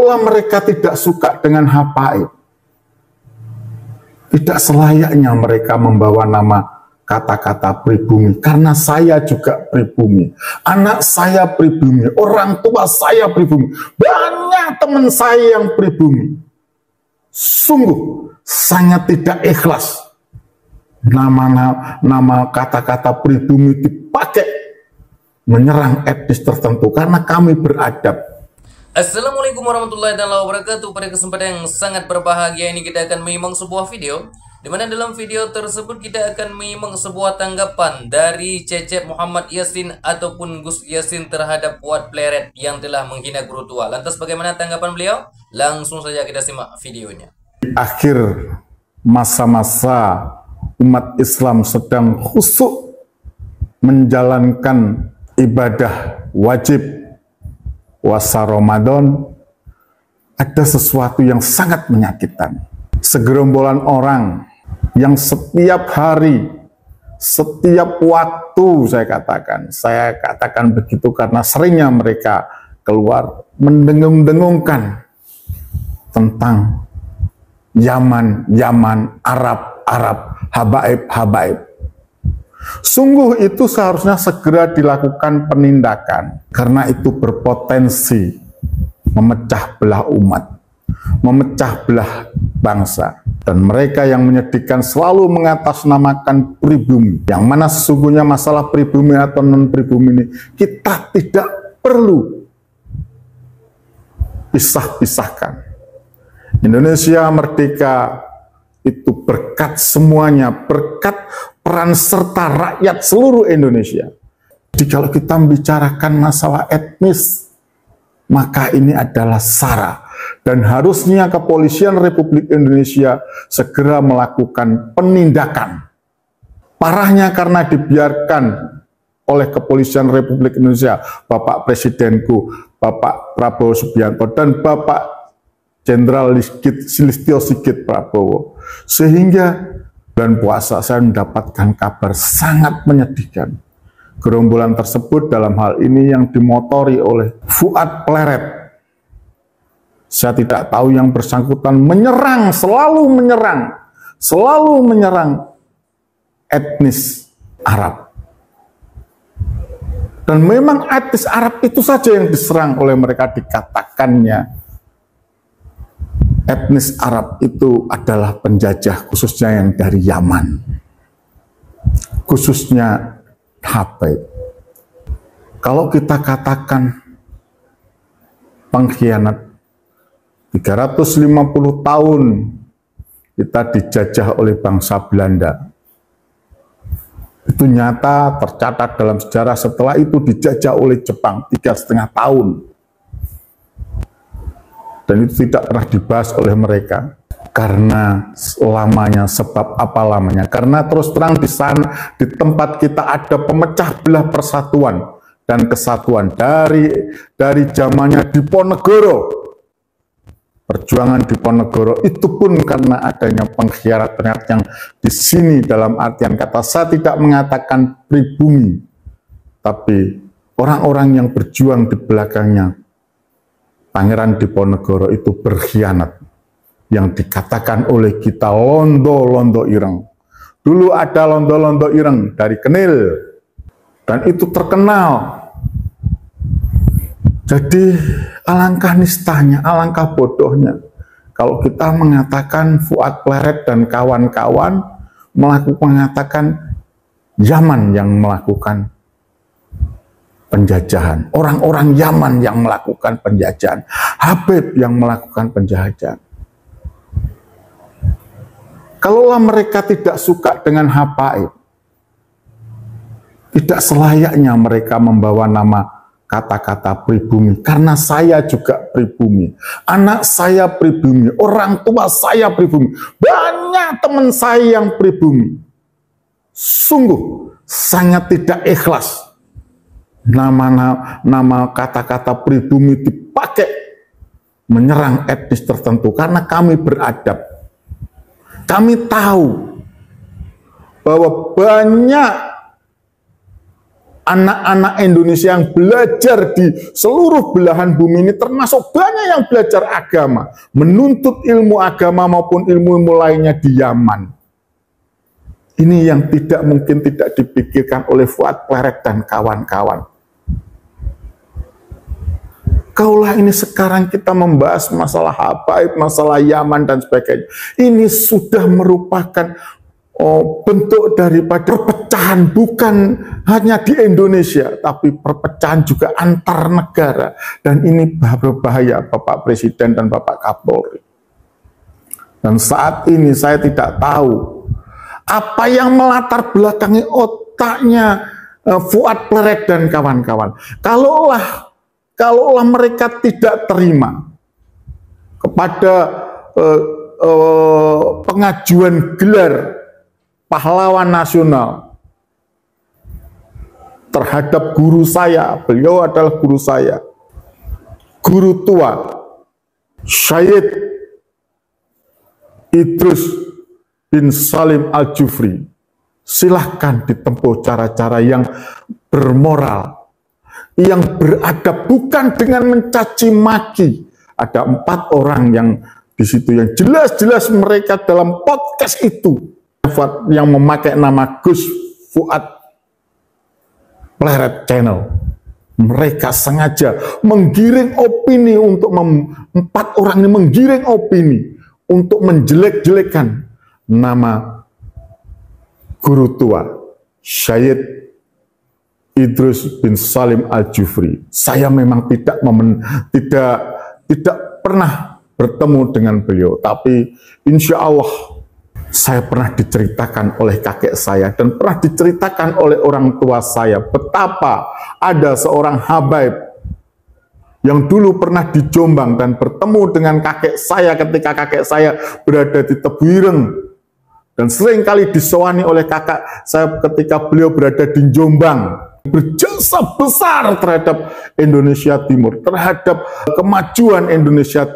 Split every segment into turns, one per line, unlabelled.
Kalaulah mereka tidak suka dengan habaib, tidak selayaknya mereka membawa nama kata-kata pribumi, karena saya juga pribumi, anak saya pribumi, orang tua saya pribumi, banyak teman saya yang pribumi. Sungguh sangat tidak ikhlas nama kata-kata pribumi dipakai menyerang etnis tertentu, karena kami beradab.
Assalamualaikum warahmatullahi wabarakatuh. Pada kesempatan yang sangat berbahagia ini kita akan menyimak sebuah video, dimana dalam video tersebut kita akan menyimak sebuah tanggapan dari Cecep Muhammad Yasin ataupun Gus Yasin terhadap Fuad Pleret yang telah menghina guru tua. Lantas bagaimana tanggapan beliau? Langsung saja kita simak videonya.
Akhir masa-masa umat Islam sedang khusyuk menjalankan ibadah wajib puasa Ramadan, ada sesuatu yang sangat menyakitkan. Segerombolan orang yang setiap hari, setiap waktu saya katakan begitu karena seringnya mereka keluar mendengung-dengungkan tentang Yaman, Arab, habaib. Sungguh itu seharusnya segera dilakukan penindakan, karena itu berpotensi memecah belah umat, memecah belah bangsa. Dan mereka yang menyedihkan selalu mengatasnamakan pribumi, yang mana sesungguhnya masalah pribumi atau non-pribumi ini kita tidak perlu pisah-pisahkan. Indonesia merdeka itu berkat semuanya, berkat peran serta rakyat seluruh Indonesia. Jadi kalau kita membicarakan masalah etnis, maka ini adalah SARA. Dan harusnya Kepolisian Republik Indonesia segera melakukan penindakan. Parahnya karena dibiarkan oleh Kepolisian Republik Indonesia, Bapak Presidenku, Bapak Prabowo Subianto, dan Bapak Jenderal Listio Sigit Prabowo, sehingga bulan puasa saya mendapatkan kabar sangat menyedihkan. Gerombolan tersebut dalam hal ini yang dimotori oleh Fuad Pleret. Saya tidak tahu yang bersangkutan menyerang, selalu menyerang etnis Arab. Dan memang etnis Arab itu saja yang diserang oleh mereka, dikatakannya etnis Arab itu adalah penjajah, khususnya yang dari Yaman, khususnya habaib. Kalau kita katakan pengkhianat, 350 tahun kita dijajah oleh bangsa Belanda. Itu nyata tercatat dalam sejarah. Setelah itu dijajah oleh Jepang 3,5 tahun. Dan itu tidak pernah dibahas oleh mereka. Karena lamanya, sebab apa lamanya? Karena terus terang di sana, di tempat kita ada pemecah belah persatuan dan kesatuan dari zamannya Diponegoro. Perjuangan Diponegoro itu pun karena adanya pengkhianatan yang di sini dalam artian kata, saya tidak mengatakan pribumi, tapi orang-orang yang berjuang di belakangnya Pangeran Diponegoro itu berkhianat, yang dikatakan oleh kita londo-londo ireng. Dulu ada londo-londo ireng dari Kenil, dan itu terkenal. Jadi alangkah nistanya, alangkah bodohnya kalau kita mengatakan Fuad Pleret dan kawan-kawan mengatakan Yaman yang melakukan penjajahan, orang-orang Yaman yang melakukan penjajahan, Habib yang melakukan penjajahan. Kalaulah mereka tidak suka dengan habaib, tidak selayaknya mereka membawa nama kata-kata pribumi, karena saya juga pribumi, anak saya pribumi, orang tua saya pribumi, banyak teman saya yang pribumi. Sungguh sangat tidak ikhlas nama kata-kata pribumi dipakai menyerang etnis tertentu, karena kami beradab. Kami tahu bahwa banyak anak-anak Indonesia yang belajar di seluruh belahan bumi ini, termasuk banyak yang belajar agama, menuntut ilmu agama maupun ilmu-ilmu lainnya di Yaman. Ini yang tidak mungkin tidak dipikirkan oleh Fuad Pleret dan kawan-kawan. Kaulah ini sekarang kita membahas masalah habaib, masalah Yaman dan sebagainya. Ini sudah merupakan bentuk daripada perpecahan, bukan hanya di Indonesia, tapi perpecahan juga antar negara. Dan ini berbahaya, Bapak Presiden dan Bapak Kapolri. Dan saat ini saya tidak tahu apa yang melatar belakangi otaknya Fuad Pleret dan kawan-kawan. Kalaulah mereka tidak terima kepada pengajuan gelar pahlawan nasional terhadap guru saya, beliau adalah guru saya, guru tua Syed Idrus bin Salim Al-Jufri. Silahkan ditempuh cara-cara yang bermoral, yang beradab, bukan dengan mencaci maki. Ada 4 orang yang di situ yang jelas-jelas mereka dalam podcast itu yang memakai nama Gus Fuad Pleret Channel. Mereka sengaja menggiring opini untuk 4 orang ini menggiring opini untuk menjelek-jelekan nama guru tua Syed Idrus bin Salim Al-Jufri. Saya memang tidak pernah bertemu dengan beliau, tapi insya Allah saya pernah diceritakan oleh kakek saya dan pernah diceritakan oleh orang tua saya betapa ada seorang habaib yang dulu pernah di Jombang dan bertemu dengan kakek saya ketika kakek saya berada di Tebuireng, dan sering kali disewani oleh kakak saya ketika beliau berada di Jombang, berjasa besar terhadap Indonesia Timur, terhadap kemajuan Indonesia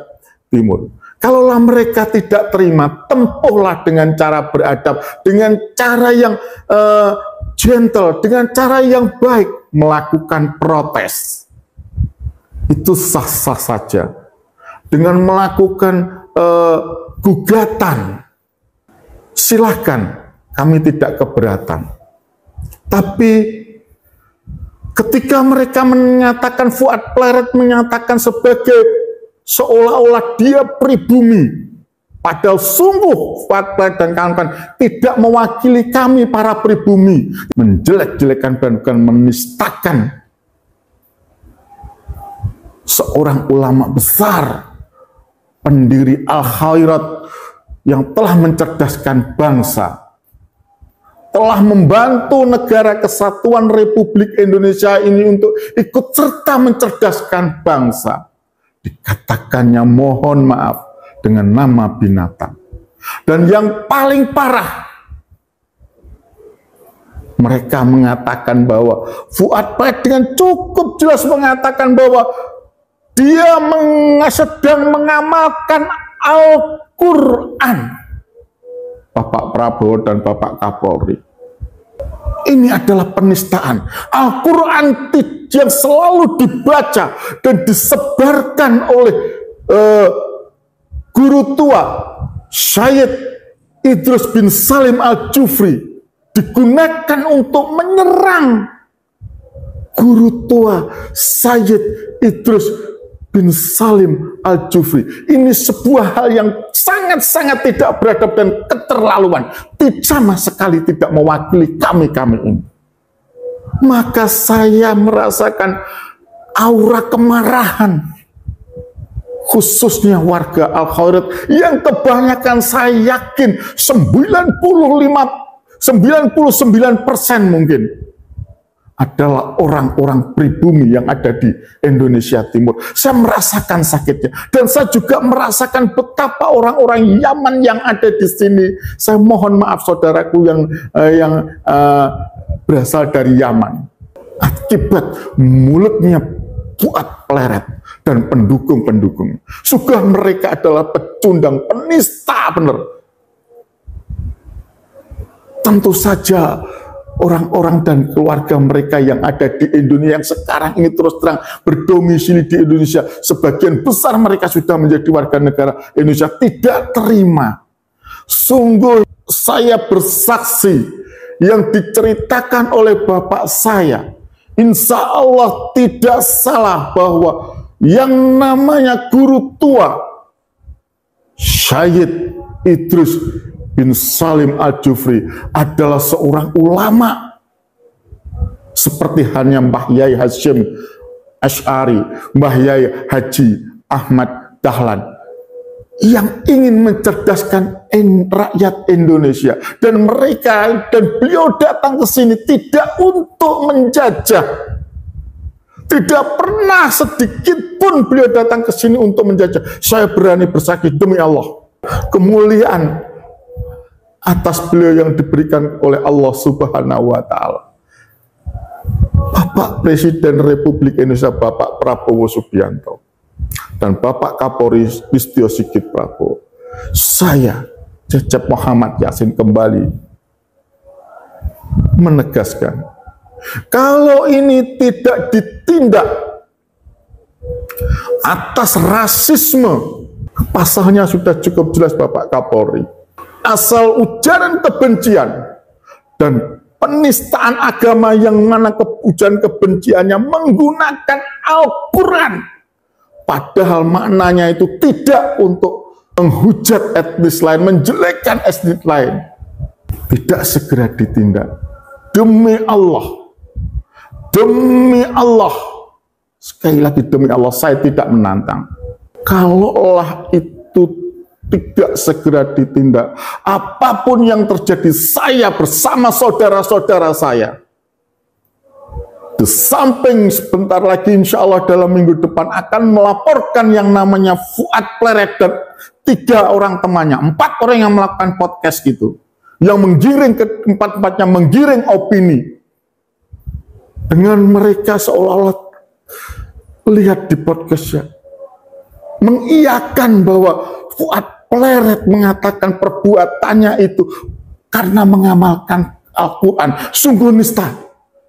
Timur. Kalaulah mereka tidak terima, tempuhlah dengan cara beradab, dengan cara yang gentle, dengan cara yang baik, melakukan protes. Itu sah-sah saja. Dengan melakukan gugatan, silahkan, kami tidak keberatan. Tapi ketika mereka menyatakan, Fuad Pleret menyatakan sebagai seolah-olah dia pribumi, padahal sungguh Fuad Pleret dan kawan-kawan tidak mewakili kami para pribumi, menjelek-jelekan dan bukan menistakan seorang ulama besar, pendiri Al-Khairat yang telah mencerdaskan bangsa, telah membantu negara kesatuan Republik Indonesia ini untuk ikut serta mencerdaskan bangsa. Dikatakannya mohon maaf dengan nama binatang. Dan yang paling parah, mereka mengatakan bahwa Fuad Pleret dengan cukup jelas mengatakan bahwa dia sedang mengamalkan Al-Quran. Bapak Prabowo dan Bapak Kapolri, ini adalah penistaan. Al-Quran yang selalu dibaca dan disebarkan oleh guru tua Syed Idrus bin Salim Al-Jufri digunakan untuk menyerang guru tua Syed Idrus bin Salim Al-Jufri. Ini sebuah hal yang sangat-sangat tidak beradab dan keterlaluan, sama sekali tidak mewakili kami ini. Maka saya merasakan aura kemarahan, khususnya warga Al-Khairat yang kebanyakan saya yakin 99% mungkin adalah orang-orang pribumi yang ada di Indonesia Timur. Saya merasakan sakitnya, dan saya juga merasakan betapa orang-orang Yaman yang ada di sini. Saya mohon maaf saudaraku yang berasal dari Yaman, akibat mulutnya Fuad Pleret dan pendukung-pendukung. Sungguh mereka adalah pecundang, penista benar. Tentu saja orang-orang dan keluarga mereka yang ada di Indonesia yang sekarang ini terus terang berdomisili di Indonesia, sebagian besar mereka sudah menjadi warga negara Indonesia, tidak terima. Sungguh saya bersaksi yang diceritakan oleh bapak saya, insya Allah tidak salah bahwa yang namanya guru tua Syed Idrus bin Salim Al-Jufri adalah seorang ulama seperti hanya Mbah Yai Hashim Asy'ari, Mbah Yai Haji Ahmad Dahlan yang ingin mencerdaskan rakyat Indonesia, dan beliau datang ke sini tidak untuk menjajah, tidak pernah sedikit pun beliau datang ke sini untuk menjajah. Saya berani bersaksi demi Allah, kemuliaan atas beliau yang diberikan oleh Allah Subhanahu wa Ta'ala. Bapak Presiden Republik Indonesia Bapak Prabowo Subianto dan Bapak Kapolri Listio Sigit Prabowo, saya Cecep Muhammad Yasin kembali menegaskan, kalau ini tidak ditindak atas rasisme, pasalnya sudah cukup jelas Bapak Kapolri. Asal ujaran kebencian dan penistaan agama yang mana ujaran kebenciannya menggunakan Al-Quran, padahal maknanya itu tidak untuk menghujat etnis lain, menjelekkan etnis lain, tidak segera ditindak. Demi Allah, sekali lagi demi Allah, saya tidak menantang. Kalaulah itu tidak segera ditindak, apapun yang terjadi, saya bersama saudara-saudara saya di samping sebentar lagi insya Allah dalam minggu depan akan melaporkan yang namanya Fuad Pleret dan 3 orang temannya, 4 orang yang melakukan podcast itu, yang menggiring ke tempat-tempatnya, menggiring opini dengan mereka seolah-olah lihat di podcastnya mengiyakan bahwa Fuad Pleret mengatakan perbuatannya itu karena mengamalkan Al-Quran. Sungguh nista.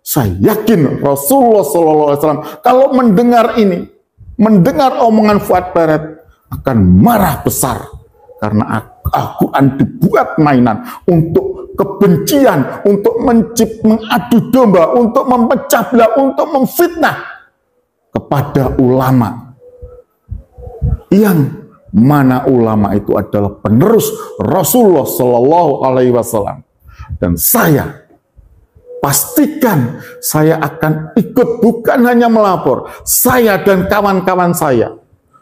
Saya yakin Rasulullah SAW kalau mendengar ini, mendengar omongan Fuad Pleret, akan marah besar karena Al-Quran dibuat mainan untuk kebencian, untuk mengadu domba, untuk memecah belah, untuk memfitnah kepada ulama, yang mana ulama itu adalah penerus Rasulullah Shallallahu Alaihi Wasallam. Dan saya pastikan saya akan ikut, bukan hanya melapor, saya dan kawan-kawan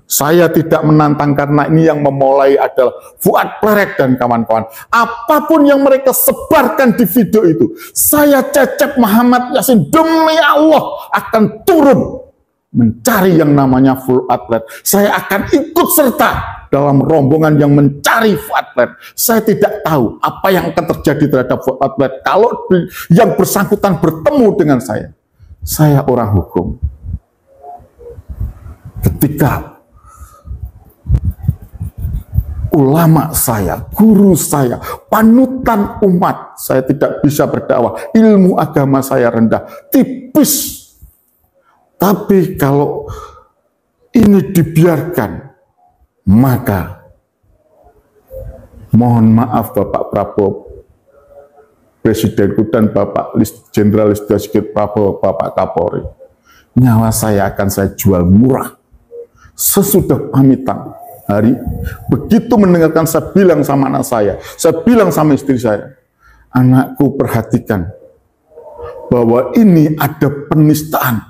saya tidak menantang karena ini yang memulai adalah Fuad Pleret dan kawan-kawan. Apapun yang mereka sebarkan di video itu, saya Cecep Muhammad Yasin demi Allah akan turun mencari yang namanya Fuad Pleret. Saya akan ikut serta dalam rombongan yang mencari Fuad Pleret. Saya tidak tahu apa yang akan terjadi terhadap Fuad Pleret kalau yang bersangkutan bertemu dengan saya. Saya orang hukum. Ketika ulama saya, guru saya, panutan umat, saya tidak bisa berdakwah, ilmu agama saya rendah, tipis. Tapi kalau ini dibiarkan, maka mohon maaf Bapak Prabowo, Presidenku dan Bapak Jenderal Listio Sigit Prabowo, Bapak Kapolri, nyawa saya akan saya jual murah. Sesudah pamitan hari, begitu mendengarkan, saya bilang sama anak saya bilang sama istri saya, anakku perhatikan bahwa ini ada penistaan,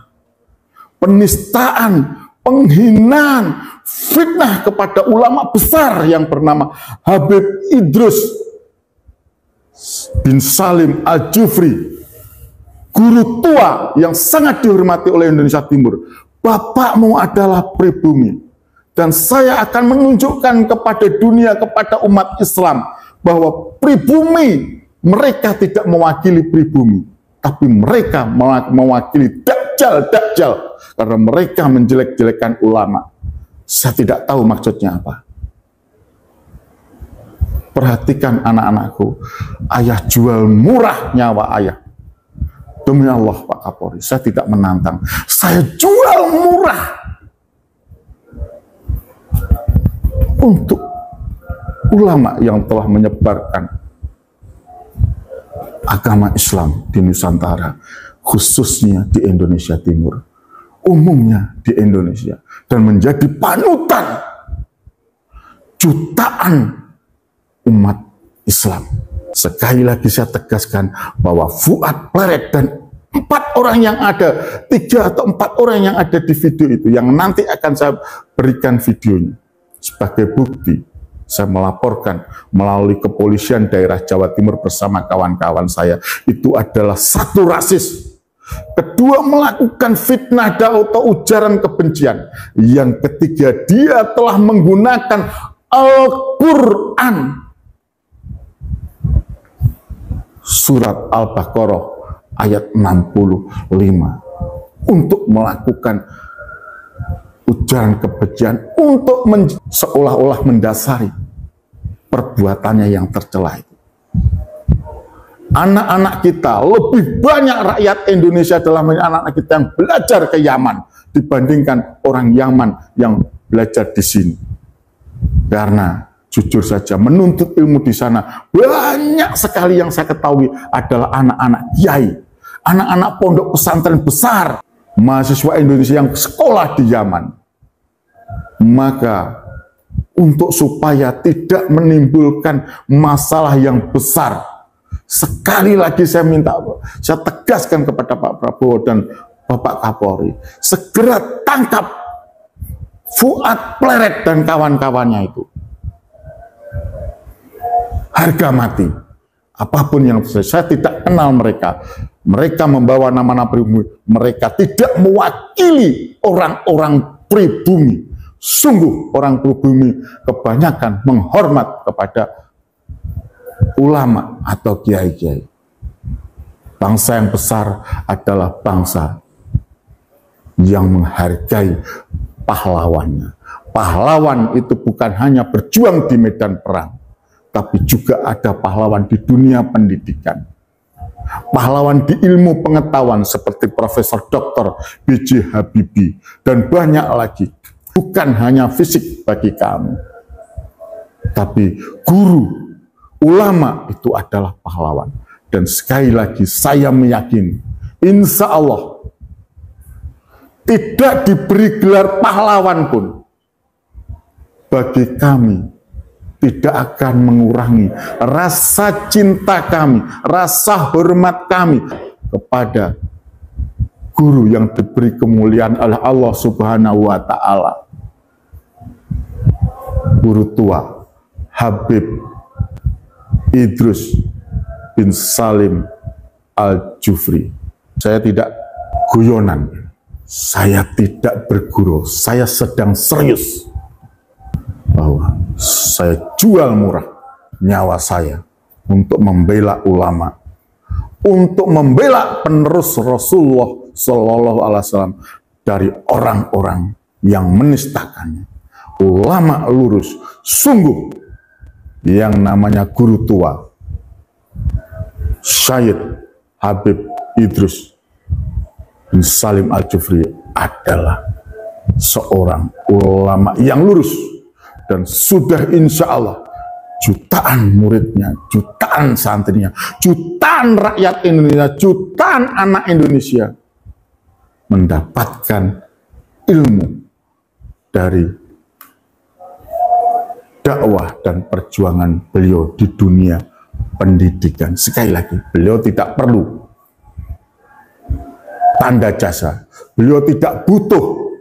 penghinaan, fitnah kepada ulama besar yang bernama Habib Idrus bin Salim Al-Jufri, guru tua yang sangat dihormati oleh Indonesia Timur. Bapakmu adalah pribumi, dan saya akan menunjukkan kepada dunia, kepada umat Islam, bahwa pribumi mereka tidak mewakili pribumi, tapi mereka mewakili Dajjal, karena mereka menjelek-jelekan ulama. Saya tidak tahu maksudnya apa. Perhatikan anak-anakku, ayah jual murah nyawa ayah Demi Allah Pak Kapolri, saya tidak menantang. Saya jual murah untuk ulama yang telah menyebarkan agama Islam di Nusantara, khususnya di Indonesia Timur, umumnya di Indonesia, dan menjadi panutan jutaan umat Islam. Sekali lagi saya tegaskan bahwa Fuad Pleret dan 4 orang yang ada, 3 atau 4 orang yang ada di video itu, yang nanti akan saya berikan videonya sebagai bukti, saya melaporkan melalui kepolisian daerah Jawa Timur bersama kawan-kawan saya, itu adalah satu rasis. Kedua, melakukan fitnah atau ujaran kebencian. Yang ketiga, dia telah menggunakan Al-Quran surat Al-Baqarah ayat 65 untuk melakukan ujaran kebencian, untuk seolah-olah mendasari perbuatannya yang tercela itu. Anak-anak kita, lebih banyak rakyat Indonesia dalam anak-anak kita yang belajar ke Yaman dibandingkan orang Yaman yang belajar di sini. Karena jujur saja, menuntut ilmu di sana banyak sekali yang saya ketahui adalah anak-anak kiai, anak-anak pondok pesantren besar, mahasiswa Indonesia yang sekolah di Yaman. Maka untuk supaya tidak menimbulkan masalah yang besar, sekali lagi saya minta, saya tegaskan kepada Pak Prabowo dan Bapak Kapolri, segera tangkap Fuad Pleret dan kawan-kawannya itu. Harga mati. Apapun yang saya tidak kenal mereka. Mereka membawa nama-nama pribumi. Mereka tidak mewakili orang-orang pribumi. Sungguh orang pribumi kebanyakan menghormat kepada ulama atau kiai-kiai. Bangsa yang besar adalah bangsa yang menghargai pahlawannya. Pahlawan itu bukan hanya berjuang di medan perang, tapi juga ada pahlawan di dunia pendidikan. Pahlawan di ilmu pengetahuan seperti Profesor Dr. B.J. Habibie dan banyak lagi. Bukan hanya fisik bagi kami, tapi guru, ulama itu adalah pahlawan. Dan sekali lagi saya meyakini, insya Allah tidak diberi gelar pahlawan pun bagi kami tidak akan mengurangi rasa cinta kami, rasa hormat kami kepada guru yang diberi kemuliaan oleh Allah Subhanahu wa Ta'ala. Guru tua Habib Idrus bin Salim Al-Jufri. Saya tidak guyonan, saya tidak bergurau, saya sedang serius bahwa saya jual murah nyawa saya untuk membela ulama, untuk membela penerus Rasulullah Shallallahu Alaihi Wasallam dari orang-orang yang menistakannya. Ulama lurus, sungguh yang namanya guru tua Syed Habib Idrus bin Salim Al-Jufri adalah seorang ulama yang lurus, dan sudah insya Allah jutaan muridnya, jutaan santrinya, jutaan rakyat Indonesia, jutaan anak Indonesia mendapatkan ilmu dari dakwah dan perjuangan beliau di dunia pendidikan. Sekali lagi, beliau tidak perlu tanda jasa, beliau tidak butuh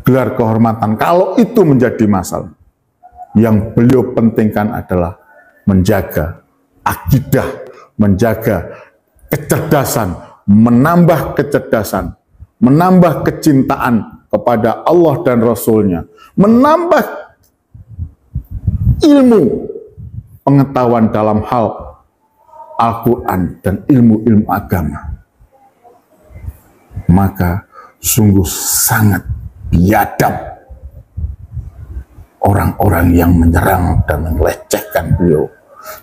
gelar kehormatan kalau itu menjadi masalah. Yang beliau pentingkan adalah menjaga akidah, menjaga kecerdasan, menambah kecerdasan, menambah kecintaan kepada Allah dan Rasul-Nya, menambah ilmu pengetahuan dalam hal Al-Quran dan ilmu-ilmu agama. Maka sungguh sangat biadab orang-orang yang menyerang dan melecehkan beliau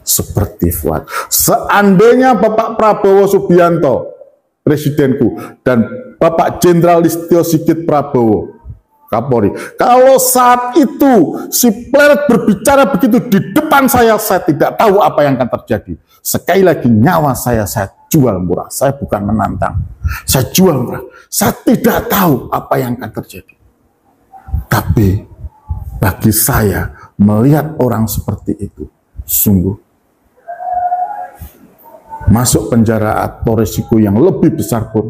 seperti Fuad. Seandainya Bapak Prabowo Subianto, presidenku, dan Bapak Jenderal Listio Sigit Prabowo, Kapolri, kalau saat itu si Pleret berbicara begitu di depan saya tidak tahu apa yang akan terjadi. Sekali lagi, nyawa saya jual murah. Saya bukan menantang, saya jual murah. Saya tidak tahu apa yang akan terjadi. Tapi bagi saya, melihat orang seperti itu, sungguh masuk penjara atau risiko yang lebih besar pun,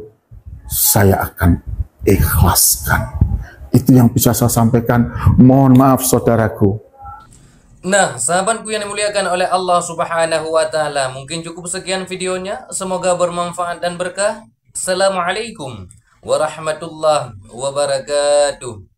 saya akan ikhlaskan. Itu yang bisa saya sampaikan. Mohon maaf saudaraku.
Nah, sahabatku yang dimuliakan oleh Allah Subhanahu wa Ta'ala, mungkin cukup sekian videonya. Semoga bermanfaat dan berkah. Assalamualaikum warahmatullahi wabarakatuh.